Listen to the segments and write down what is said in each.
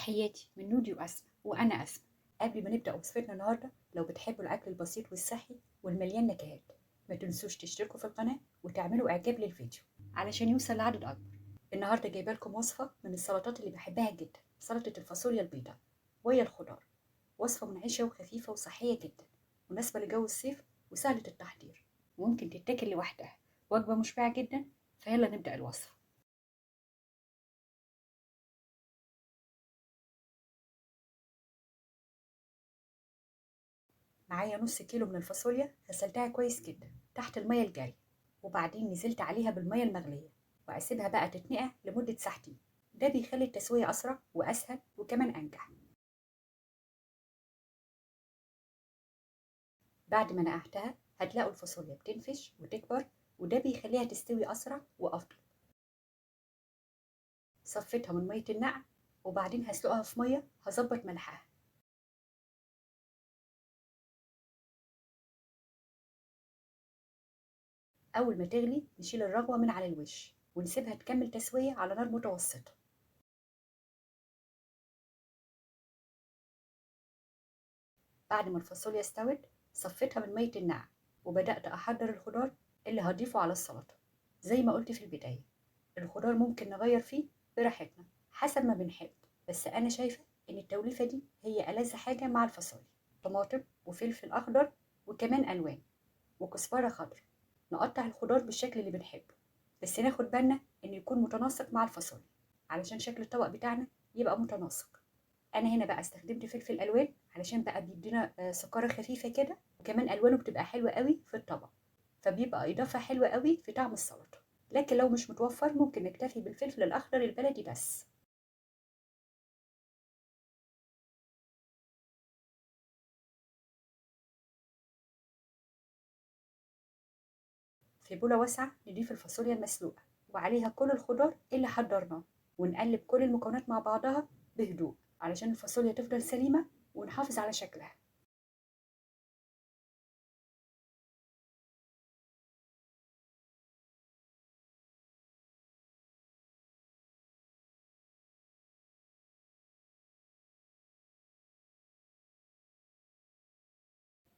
تحياتي من نودي وأسماء، وأنا أسماء. قبل ما نبدأ وصفتنا النهاردة، لو بتحبوا الأكل البسيط والصحي والمليان نكهات، ما تنسوش تشتركوا في القناة وتعملوا إعجاب للفيديو علشان يوصل لعدد أكبر. النهاردة جايبة لكم وصفة من السلطات اللي بحبها جدا، سلطة الفاصوليا البيضاء وهي الخضار. وصفة منعشة وخفيفة وصحية جدا، مناسبة لجو الصيف وسهلة التحضير، وممكن تتاكل لوحدها، وجبة مشبعة جدا. فيلا نبدأ الوصفة. معايا نص كيلو من الفاصوليا، غسلتها كويس جدا تحت المية الجارية، وبعدين نزلت عليها بالمية المغلية وأسيبها بقى تتنقع لمدة ساعتين. ده بيخلي التسوية أسرع وأسهل وكمان أنجح. بعد ما نقعتها هتلاقوا الفاصوليا بتنفش وتكبر، وده بيخليها تستوي أسرع وأفضل. صفيتها من مية النقع، وبعدين هسلقها في مية هظبط ملحها. أول ما تغلي نشيل الرغوة من على الوش ونسيبها تكمل تسوية على نار متوسطة. بعد ما الفاصوليا استوت صفيتها من مية النقع، وبدأت أحضر الخضار اللي هضيفه على السلطة. زي ما قلت في البداية، الخضار ممكن نغير فيه براحتنا حسب ما بنحب، بس أنا شايفة إن التوليفة دي هي ألذ حاجة مع الفاصوليا. طماطم وفلفل أخضر وكمان ألوان وكزبرة خضراء. نقطع الخضار بالشكل اللي بنحبه، بس ناخد بالنا إنه يكون متناسق مع الفاصوليا علشان شكل الطبق بتاعنا يبقى متناسق. انا هنا بقى استخدمت فلفل الوان علشان بقى بيدينا سكره خفيفه كده، وكمان الوانه بتبقى حلوه قوي في الطبق، فبيبقى اضافه حلوه قوي في طعم السلطه. لكن لو مش متوفر ممكن نكتفي بالفلفل الاخضر البلدي بس. في بوله واسعه نضيف الفاصوليا المسلوقه وعليها كل الخضار اللي حضرناه، ونقلب كل المكونات مع بعضها بهدوء علشان الفاصوليا تفضل سليمه ونحافظ على شكلها.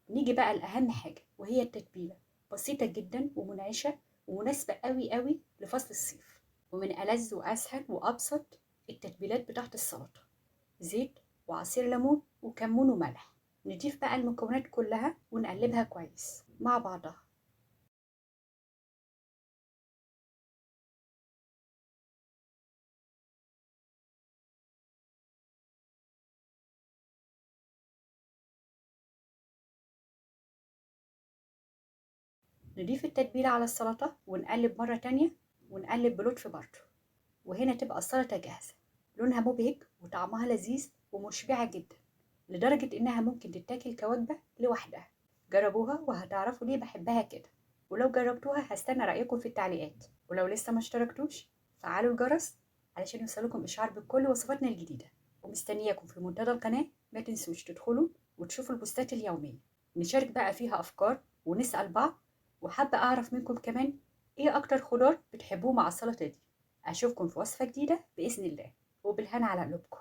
نيجي بقى لأهم حاجة وهي التتبيلة. بسيطة جدا ومنعشة ومناسبة قوي قوي لفصل الصيف، ومن ألذ وأسهل وأبسط التتبيلات بتاعت السلطة: زيت وعصير ليمون وكمون وملح. نضيف بقى المكونات كلها ونقلبها كويس مع بعضها. نضيف التتبيلة على السلطة ونقلب مرة تانية، ونقلب بلطف برضه، وهنا تبقى السلطة جاهزة. لونها مبهج وطعمها لذيذ ومشبعة جدا، لدرجة إنها ممكن تتاكل كوجبة لوحدها. جربوها وهتعرفوا ليه بحبها كده، ولو جربتوها هستنى رأيكم في التعليقات. ولو لسه ما اشتركتوش فعلوا الجرس علشان يوصلكم إشعار بكل وصفاتنا الجديدة. ومستنياكم في منتدى القناة، ما تنسوش تدخلوا وتشوفوا البوستات اليومية، نشارك بقى فيها أفكار ونسأل بعض. وحابة أعرف منكم كمان إيه أكتر خضار بتحبوه مع السلطة دي. أشوفكم في وصفة جديدة بإذن الله، وبالهنا على قلوبكم.